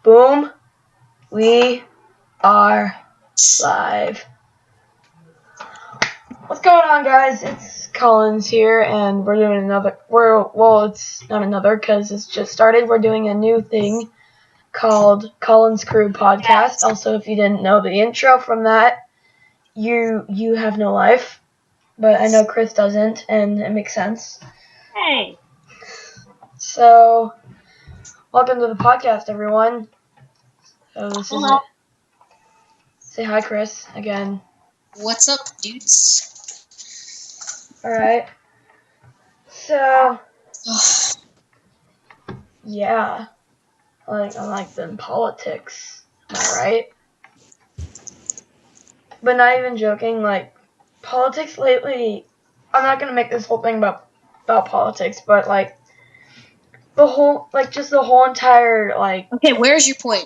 Boom. We are live. What's going on, guys? It's Collins here, and we're doing it's not another because it's just started. We're doing a new thing called Collins Crew Podcast. Also, if you didn't know the intro from that, you have no life. But I know Chris doesn't, and it makes sense. Hey. So, welcome to the podcast, everyone. So this is it. Say hi, Chris, again. What's up, dudes? Alright. So, yeah. I like them politics. Am I right? But not even joking, like, politics lately, I'm not gonna make this whole thing about politics, but, like, the whole entire, like... Okay, where's your point?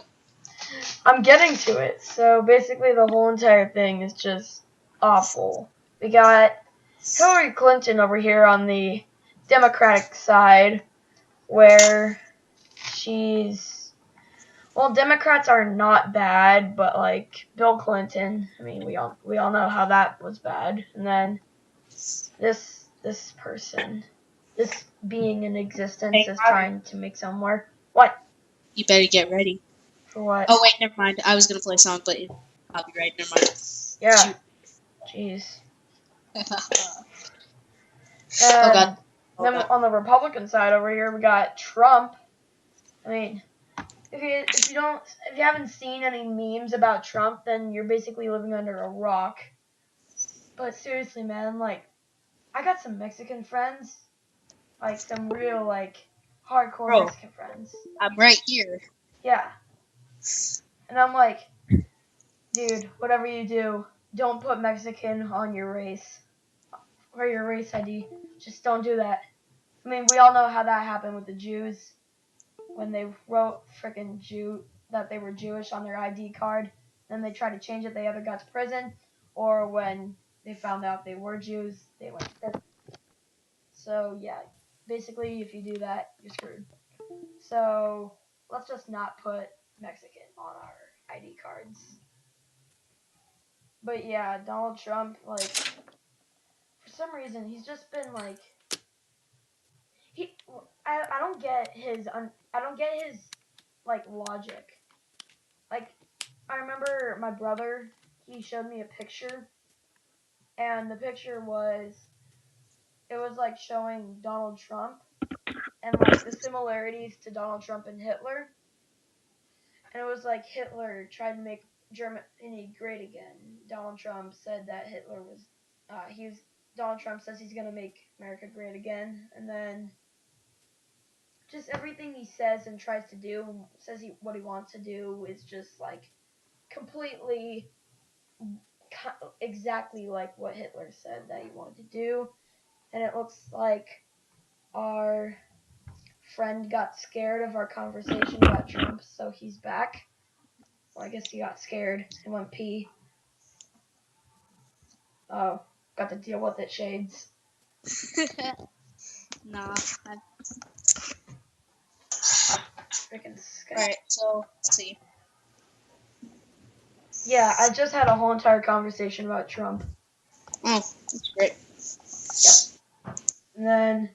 I'm getting to it. So, basically, the whole entire thing is just awful. We got Hillary Clinton over here on the Democratic side, where Democrats are not bad, but like Bill Clinton, I mean, we all know how that was bad. And then this person, this being in existence, is trying to make some more. What? You better get ready. For what? Oh wait, never mind. I was gonna play a song, but I'll be right. Never mind. Yeah. Jeez. Oh god. Then on the Republican side over here, we got Trump. I mean, if you haven't seen any memes about Trump, then you're basically living under a rock. But seriously, man, like, I got some Mexican friends, like some real like hardcore Mexican friends. I'm right here. Yeah. And I'm like, dude, whatever you do, don't put Mexican on your race or your race ID. Just don't do that. I mean, we all know how that happened with the Jews when they wrote frickin' Jew that they were Jewish on their ID card. Then they tried to change it. They either got to prison, or when they found out they were Jews, they went to prison. So yeah, basically, if you do that, you're screwed. So let's just not put Mexican on our ID cards. But yeah, Donald Trump, like, for some reason, he's just been like, I don't get his like logic. Like, I remember my brother, he showed me a picture, and the picture was like showing Donald Trump and like the similarities to Donald Trump and Hitler. And it was like Hitler tried to make Germany great again. Donald Trump said that Hitler was, Donald Trump says he's gonna make America great again, and then just everything he says and tries to do, what he wants to do is just like completely exactly like what Hitler said that he wanted to do. And it looks like our friend got scared of our conversation about Trump, so he's back. Well, I guess he got scared and went pee. Oh, got to deal with it, Shades. Nah. Freaking Skype. Alright, so let's see. Yeah, I just had a whole entire conversation about Trump. Oh, that's great. Yep. And then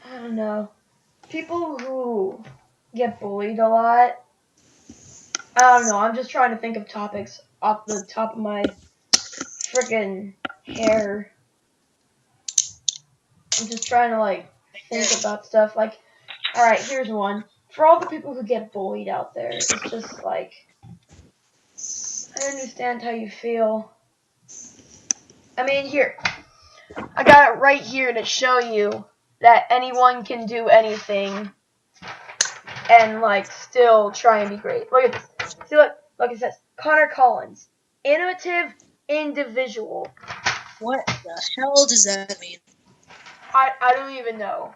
I don't know. People who get bullied a lot. I don't know. I'm just trying to think of topics off the top of my freaking hair. I'm just trying to like think about stuff. Like, all right, here's one. For all the people who get bullied out there, it's just like, I understand how you feel. I mean, here, I got it right here to show you that anyone can do anything and like still try and be great. Look at this. See, look it says Connor Collins, innovative individual. What the hell does that mean? I don't even know.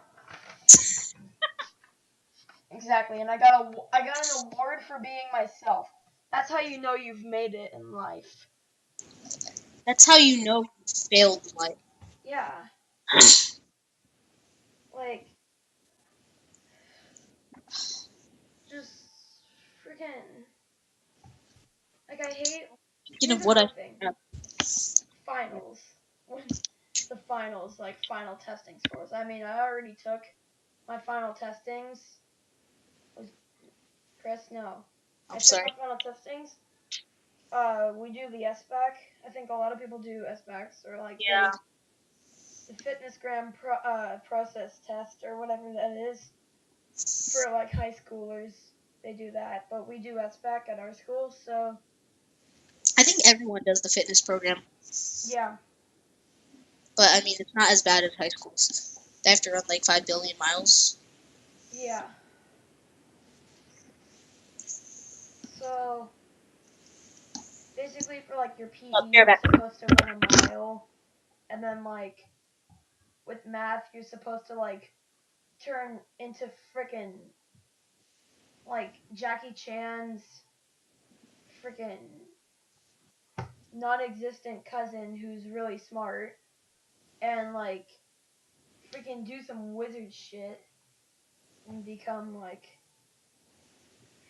Exactly, and I got an award for being myself. That's how you know you've made it in life. That's how you know you failed in life. Yeah. Like, Speaking Here's of what I another thing. Finals. The finals, like final testing scores. I mean, I already took my final testings. Was Chris? No. I I'm took my sorry. final testings. We do the SBAC. I think a lot of people do SBACs or like Yeah. the fitness gram process test or whatever that is for like high schoolers. They do that, but we do SBAC at our school, so I think everyone does the fitness program, yeah, but I mean it's not as bad as high schools. They have to run like 5 billion miles. yeah. So basically, for like your PE, Oh, you're you're back. supposed to run a mile, and then like with math, you're supposed to like turn into frickin' like Jackie Chan's frickin' non-existent cousin who's really smart and like freaking do some wizard shit and become like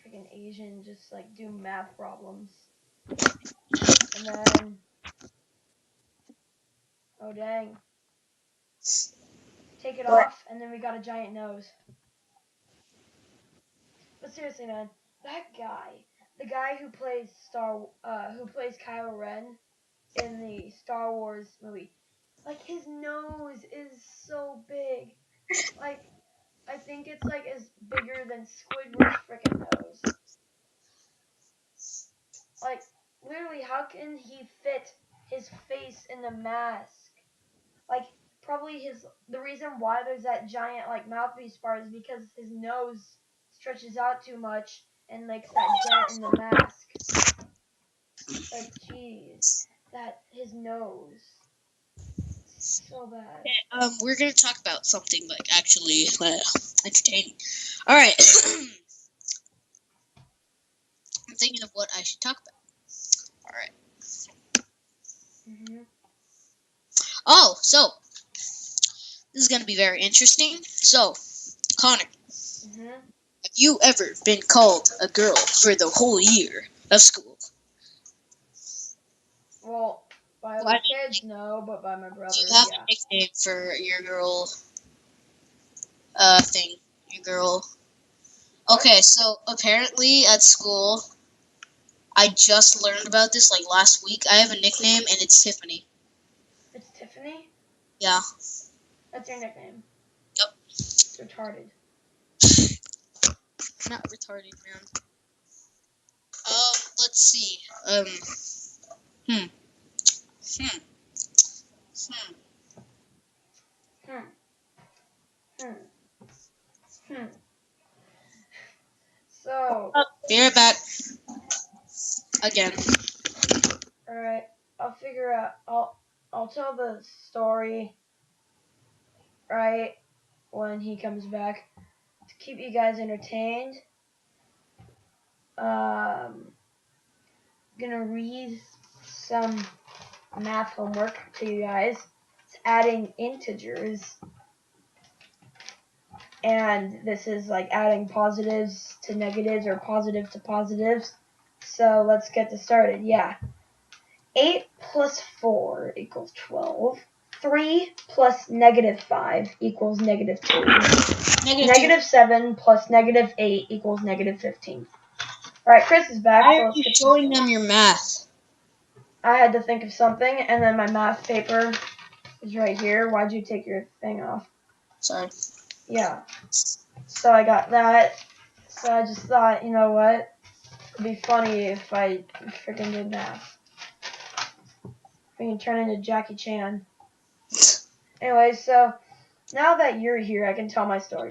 freaking Asian, just like do math problems. And then, oh dang, take it What? off, and then we got a giant nose. But seriously, man, that guy, the guy who plays Kylo Ren in the Star Wars movie, like his nose is so big. Like I think it's like as bigger than Squidward's freaking nose. Like literally, how can he fit his face in the mask? Like probably the reason why there's that giant like mouthpiece part is because his nose stretches out too much and makes that dent in the mask. Like jeez, that his nose. So bad. We're gonna talk about something like actually entertaining. All right. I'm thinking of what I should talk about. All right. Mhm. Oh, so this is gonna be very interesting. So, Connor, Mhm. have you ever been called a girl for the whole year of school? Well, by Well, I other mean, kids, no, but by my do you brother, have a yeah. nickname for your girl thing? Your girl. What? Okay, so apparently at school, I just learned about this like last week. I have a nickname and it's Tiffany. It's Tiffany? Yeah. That's your nickname. Yep. It's retarded. Not retarded, man. Let's see. Hmm. Hmm. Hmm. Hmm. Hmm. Hmm. So, Oh, be right back. Again. alright, I'll figure out. I'll tell the story right when he comes back to keep you guys entertained. Gonna read some math homework to you guys. It's adding integers, and this is like adding positives to negatives or positive to positives. So let's get this started. Yeah. 8 plus 4 equals 12. 3 plus negative 5 equals negative 2. Negative 7 plus negative 8 equals negative 15. Alright, Chris is back, Why so are let's you get this showing going. them your math? I had to think of something, and then my math paper is right here. Why'd you take your thing off? Sorry. Yeah. So I got that. So I just thought, you know what? It'd be funny if I freaking did math. We can turn into Jackie Chan. Anyway, so now that you're here, I can tell my story.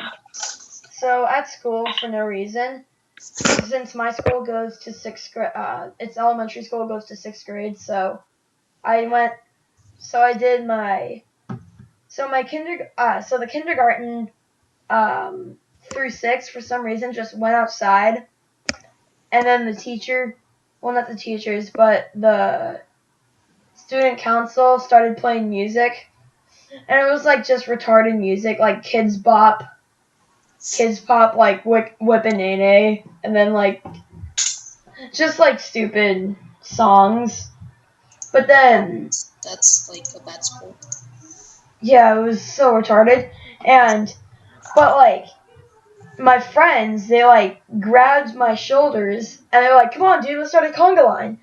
So at school, for no reason, since my school goes to sixth grade, it's elementary school goes to sixth grade. So I went. So I did my. So my So the kindergarten through six for some reason just went outside, and then the teacher, well not the teachers, but the student council started playing music, and it was like just retarded music, like kids pop like whipping Nene, and then like just like stupid songs. But then, That's like a bad school. yeah, it was so retarded. But like, my friends, they like grabbed my shoulders and they were like, "Come on, dude, let's start a conga line."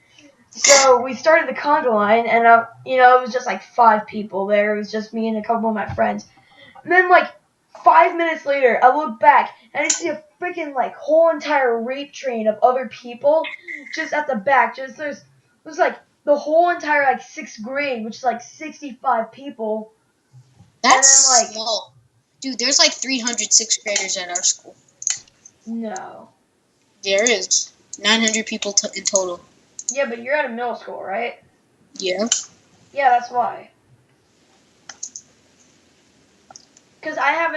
So we started the conga line, and it was just like 5 people there. It was just me and a couple of my friends. And then like 5 minutes later, I look back and I see a freaking like whole entire rape train of other people just at the back. It was like the whole entire like 6th grade, which is like 65 people. That's And then like slow. Dude, there's like 300 sixth graders at our school. no. There is 900 people in total. Yeah, but you're at a middle school, right? Yeah. Yeah, that's why. Because I have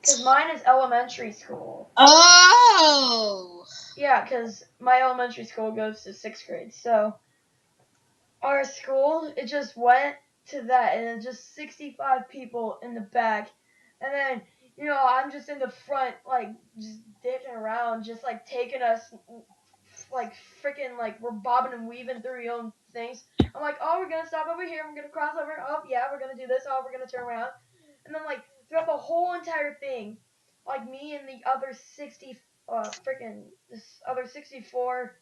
because mine is elementary school. Oh. Yeah, because my elementary school goes to 6th grade. So our school, it just went to that, and it's just 65 people in the back. And then, I'm just in the front, like, just dicking around, just, like, taking us, like, freaking, like, we're bobbing and weaving through your own things. I'm like, oh, we're going to stop over here. We're going to cross over. Oh, yeah, we're going to do this. Oh, we're going to turn around. And then, like, throughout the whole entire thing, like, me and the other this other 64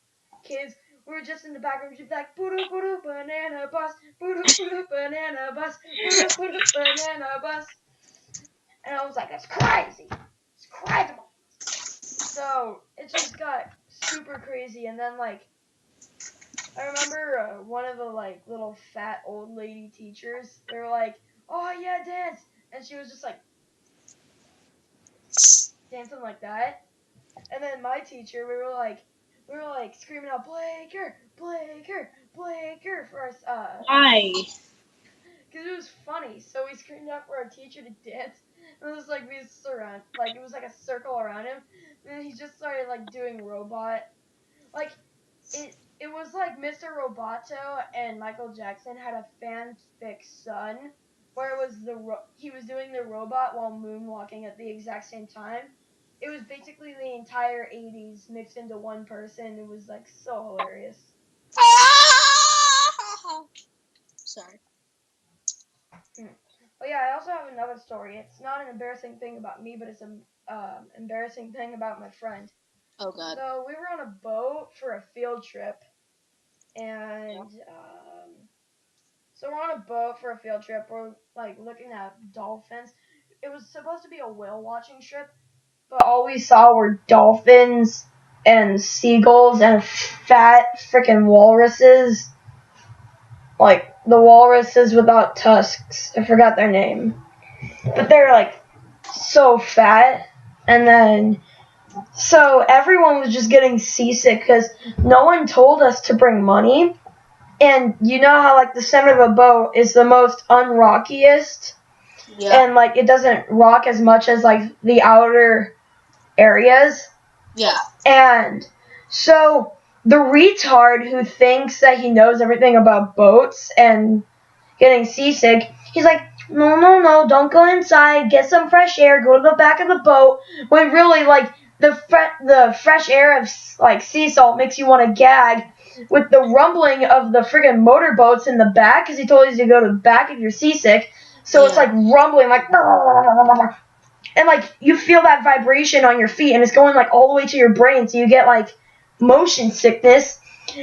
kids, we were just in the background, just like, boo-doo, boo-doo, banana bus, boo-doo, boo-doo, banana bus, boo-doo, boo-doo, banana bus. And I was like, that's crazy. It's crazy. So it just got super crazy. And then, like, I remember one of the, like, little fat old lady teachers, they were like, oh, yeah, dance. And she was just, like, dancing like that. And then my teacher, we were like screaming out, Blaker, Blaker, Blaker for us, Why? because it was funny. So we screamed out for our teacher to dance. And it was like we surround, like it was like a circle around him. And then he just started like doing robot, like it was like Mr. Roboto and Michael Jackson had a fanfic son, where it was he was doing the robot while moonwalking at the exact same time. It was basically the entire 80s mixed into one person. It was like so hilarious. Sorry. Oh yeah, I also have another story. It's not an embarrassing thing about me, but it's an embarrassing thing about my friend. Oh god. So we were on a boat for a field trip, and so we're on a boat for a field trip. We're like looking at dolphins. It was supposed to be a whale watching trip, but all we saw were dolphins and seagulls and fat freaking walruses. Like the walruses without tusks. I forgot their name. But they're like so fat. And then so everyone was just getting seasick because no one told us to bring money. And you know how like the center of a boat is the most unrockiest, Yeah. and like it doesn't rock as much as like the outer areas. Yeah. And so the retard who thinks that he knows everything about boats and getting seasick, he's like, no, don't go inside, get some fresh air, go to the back of the boat, when really, like, the fresh air of, like, sea salt makes you want to gag with the rumbling of the friggin' motorboats in the back, because he told you to go to the back if you're seasick, so it's, like, rumbling, like, and, like, you feel that vibration on your feet, and it's going, like, all the way to your brain, so you get, like, motion sickness,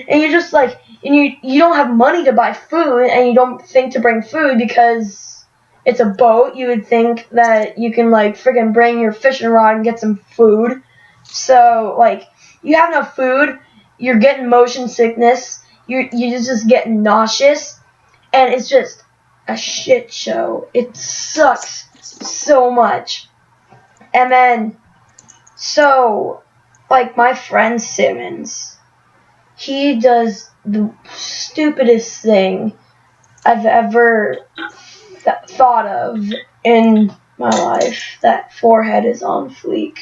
and you're just, like, and you don't have money to buy food, and you don't think to bring food because it's a boat. You would think that you can, like, friggin' bring your fishing rod and get some food. So, like, you have no food, you're getting motion sickness, you're just getting nauseous, and it's just a shit show. It sucks so much. And then, so, like, my friend Simmons, he does the stupidest thing I've ever thought of in my life. That forehead is on fleek.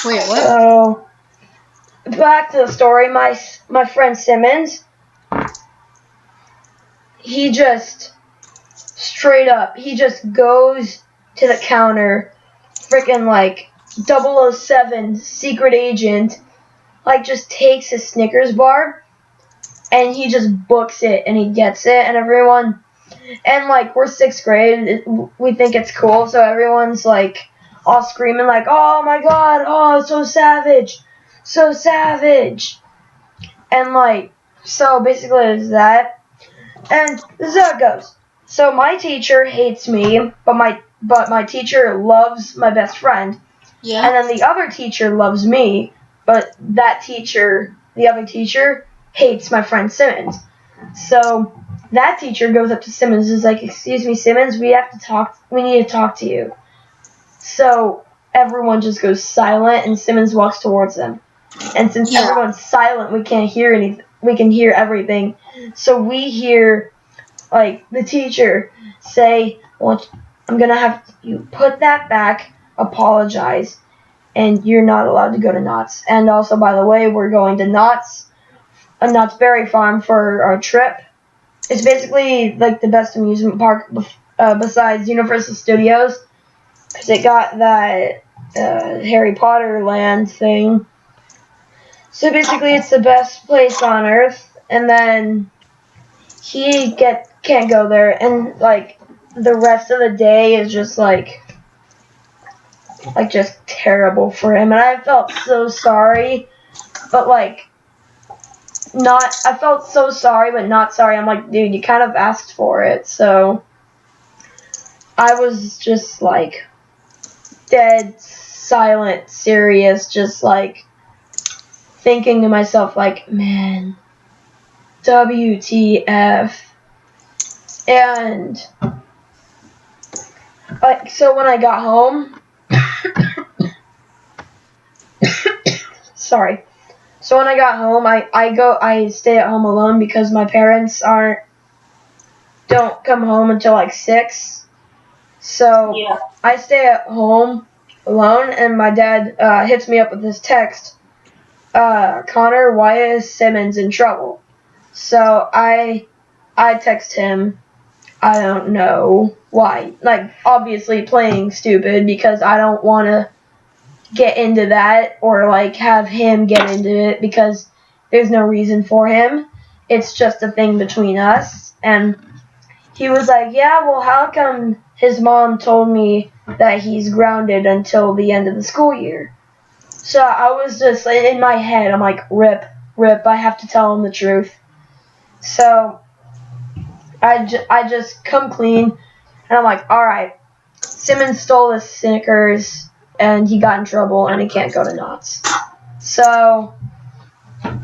Wait, what? So, back to the story. My friend Simmons, he just straight up, he just goes to the counter, freaking like 007 secret agent, like just takes a Snickers bar and he just books it and he gets it, and everyone, and like we're 6th grade, we think it's cool, so everyone's like all screaming like, oh my god, oh so savage, so savage, and like so basically it's that, and this is how it goes. So my teacher hates me, but my teacher loves my best friend, Yeah. and then the other teacher loves me, but the other teacher hates my friend Simmons. So that teacher goes up to Simmons and is like, excuse me, Simmons, we need to talk to you. So everyone just goes silent and Simmons walks towards them. And since everyone's silent, we can't hear anything. We can hear everything. So we hear like the teacher say, well, I'm going to have you put that back, apologize, and you're not allowed to go to Knott's. And also, by the way, we're going to Knott's Berry Farm for our trip. It's basically like the best amusement park besides Universal Studios, because it got that Harry Potter land thing. So basically, it's the best place on Earth. And then he can't go there, and like the rest of the day is just like just terrible for him. And I felt so sorry, but like I felt so sorry, but not sorry. I'm like, dude, you kind of asked for it. So I was just like dead, silent, serious, just like thinking to myself, like, man, WTF. And like, so when I got home, sorry. So when I got home, I stay at home alone because my parents don't come home until like 6. So I stay at home alone, and my dad hits me up with this text. Connor, why is Simmons in trouble? So I text him. I don't know why. Like, obviously playing stupid because I don't want to get into that or like have him get into it because there's no reason for him. It's just a thing between us. And he was like, yeah, well, how come his mom told me that he's grounded until the end of the school year? So I was just, in my head, I'm like, rip, I have to tell him the truth. So I just come clean, and I'm like, alright, Simmons stole his Snickers, and he got in trouble, and he can't go to Knott's. So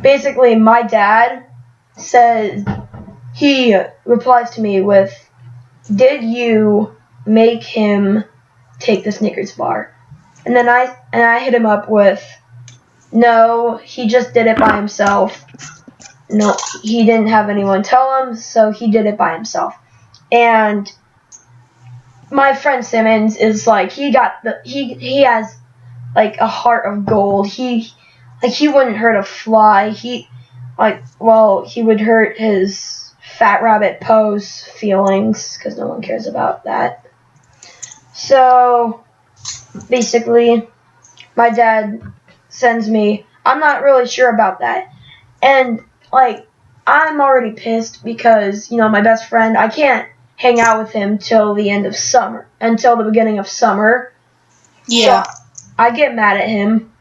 basically, my dad says, he replies to me with, did you make him take the Snickers bar? And then I hit him up with, no, he just did it by himself. No, he didn't have anyone tell him, so he did it by himself. And my friend Simmons is like, he has like a heart of gold. He wouldn't hurt a fly. He would hurt his Fat Rabbit Poe's feelings because no one cares about that. So basically, my dad sends me. I'm not really sure about that, and like I'm already pissed because my best friend. I can't hang out with him till the beginning of summer. Yeah. So I get mad at him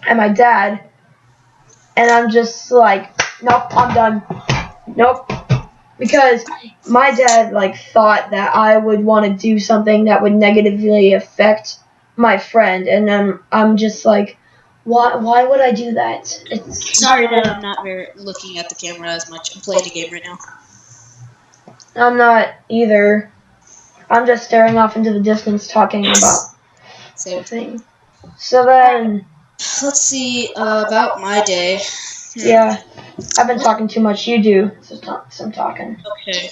and my dad, and I'm just like, nope, I'm done. Nope. Because my dad thought that I would want to do something that would negatively affect my friend, and then I'm just like, why would I do that? Sorry that I'm not looking at the camera as much. I'm playing a game right now. I'm not either. I'm just staring off into the distance talking about the thing. So then, let's see about my day. Yeah, I've been talking too much. You do some talking. Okay.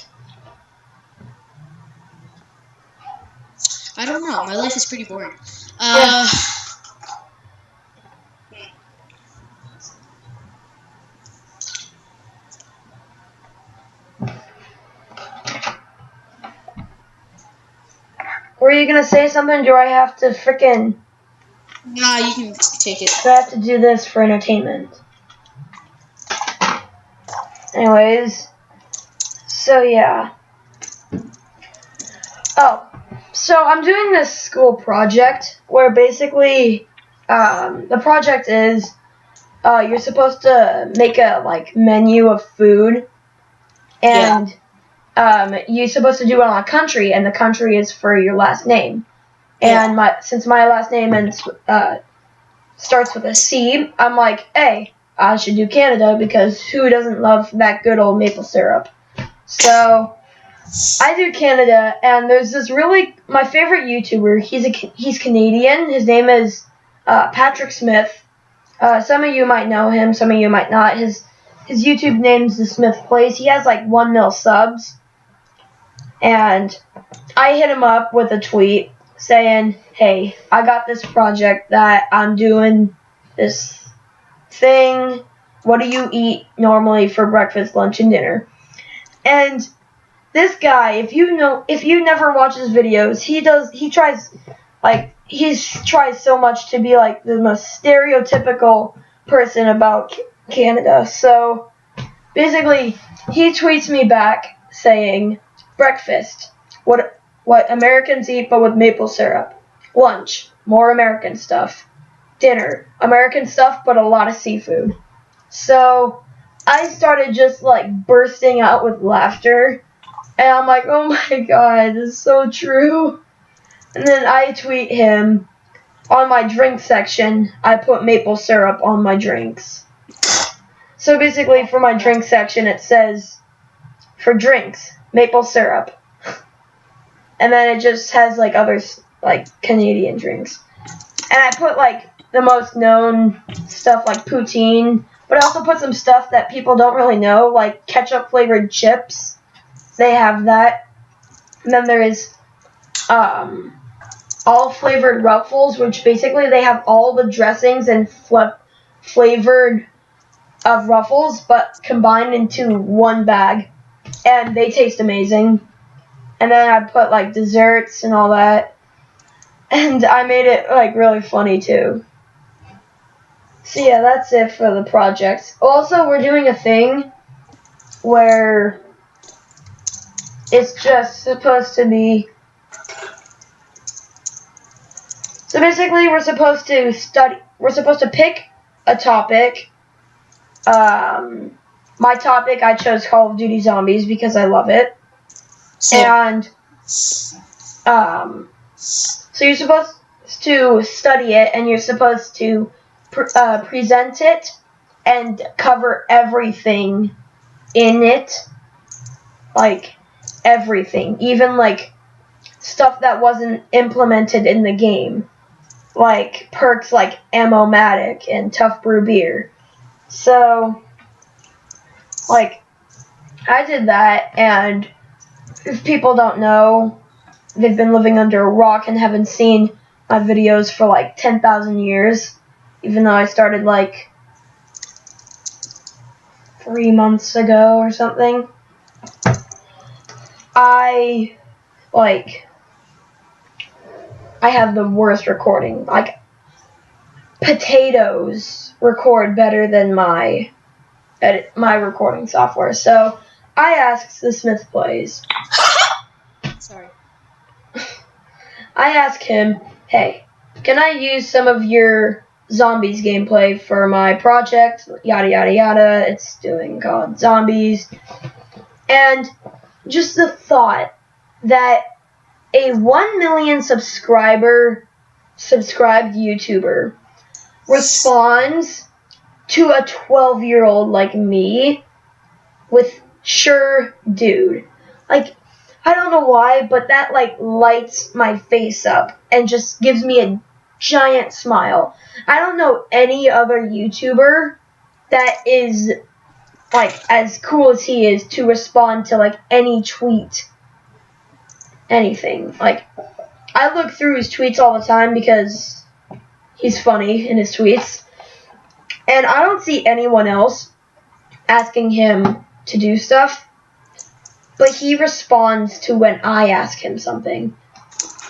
I don't know. My life is pretty boring. Yeah. Were you gonna say something? Do I have to frickin'... Nah, you can take it. Do I have to do this for entertainment? Anyways, so yeah. Oh, so I'm doing this school project where basically the project is you're supposed to make a like menu of food, Yeah. and you're supposed to do it on a country, and the country is for your last name. Yeah. And since my last name starts with a C, I'm like, hey, I should do Canada because who doesn't love that good old maple syrup? So I do Canada, and there's this really my favorite YouTuber. He's Canadian. His name is Patrick Smith. Some of you might know him, some of you might not. His YouTube name's The Smith Plays. He has like 1 mil subs, and I hit him up with a tweet saying, "Hey, I got this project that I'm doing this thing. What do you eat normally for breakfast, lunch, and dinner?" And this guy, if you never watch his videos, he tries so much to be like the most stereotypical person about Canada. So basically, he tweets me back saying, breakfast, what Americans eat but with maple syrup. Lunch, more American stuff. Dinner, American stuff but a lot of seafood. So I started just like bursting out with laughter, and I'm like, oh my god, this is so true. And then I tweet him, on my drink section, I put maple syrup on my drinks. So basically, for my drink section, it says, for drinks, maple syrup. And then it just has like other like Canadian drinks. And I put like the most known stuff like poutine, but I also put some stuff that people don't really know, like ketchup flavored chips. They have that. And then there is all flavored Ruffles, which basically they have all the dressings and flavored of Ruffles, but combined into one bag, and they taste amazing. And then I put like desserts and all that, and I made it like really funny too. So yeah, that's it for the project. Also, we're doing a thing where it's just supposed to be. So basically, we're supposed to study. We're supposed to pick a topic. My topic, I chose Call of Duty Zombies because I love it. Same. And so you're supposed to study it, and you're supposed to present it and cover everything in it, like everything, even like stuff that wasn't implemented in the game, like perks like Ammo-Matic and Tough Brew Beer. So, like, I did that, and if people don't know, they've been living under a rock and haven't seen my videos for like 10,000 years, even though I started like 3 months ago or something. I have the worst recording. Like, potatoes record better than my recording software. So I asked the Smith Plays. Sorry. I asked him, hey, can I use some of your zombies gameplay for my project? Yada yada yada. It's doing called Zombies. And just the thought that a 1 million subscribed YouTuber responds to a 12-year-old like me with sure dude. Like, I don't know why, but that like lights my face up and just gives me a giant smile. I don't know any other YouTuber that is like as cool as he is to respond to like any tweet, anything. Like, I look through his tweets all the time because he's funny in his tweets, and I don't see anyone else asking him to do stuff, but he responds to when I ask him something.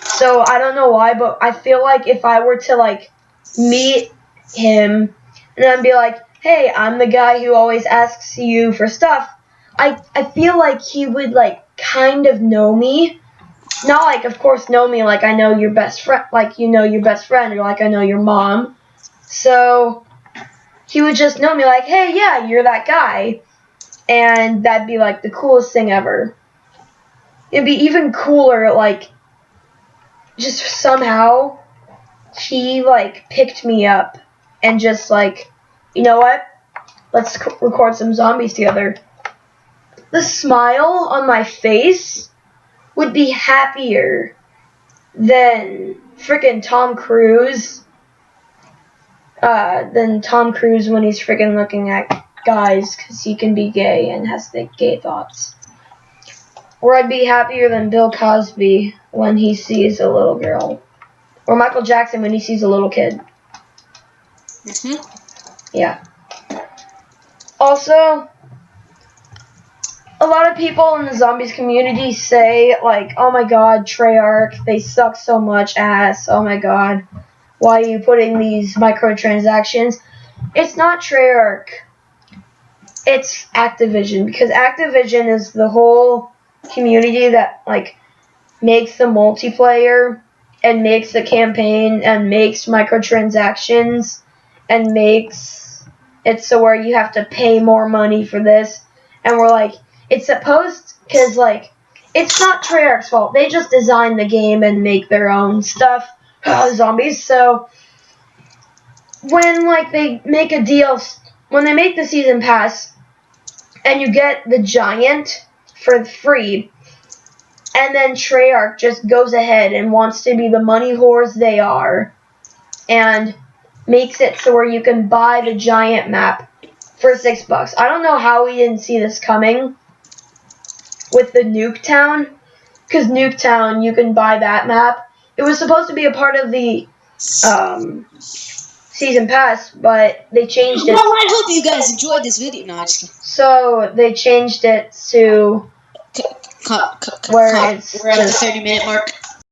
So I don't know why, but I feel like if I were to like meet him and then be like, hey, I'm the guy who always asks you for stuff, I feel like he would like kind of know me. Not like, of course, know me like I know your best friend, like you know your best friend, or like I know your mom. So he would just know me like, hey, yeah, you're that guy, and that'd be like the coolest thing ever. It'd be even cooler, like, just somehow he like picked me up and just like, you know what? Let's record some zombies together. The smile on my face would be happier than freaking Tom Cruise. Than Tom Cruise when he's freaking looking at guys because he can be gay and has the gay thoughts. Or I'd be happier than Bill Cosby when he sees a little girl. Or Michael Jackson when he sees a little kid. Yeah. Also, a lot of people in the zombies community say, like, oh my god, Treyarch, they suck so much ass. Oh my god, why are you putting these microtransactions? It's not Treyarch. It's Activision. Because Activision is the whole community that, like, makes the multiplayer and makes the campaign and makes microtransactions and makes it so where you have to pay more money for this. And we're like, it's supposed, because, like, it's not Treyarch's fault. They just design the game and make their own stuff, zombies. So when, like, they make a deal, when they make the season pass and you get the giant for free, and then Treyarch just goes ahead and wants to be the money whores they are and makes it so where you can buy the giant map for $6. I don't know how we didn't see this coming with the Nuketown, because Nuketown, you can buy that map. It was supposed to be a part of the season pass, but they changed it. Well, I hope you guys enjoyed this video. No, so they changed it to where it's we're at the 30-minute mark.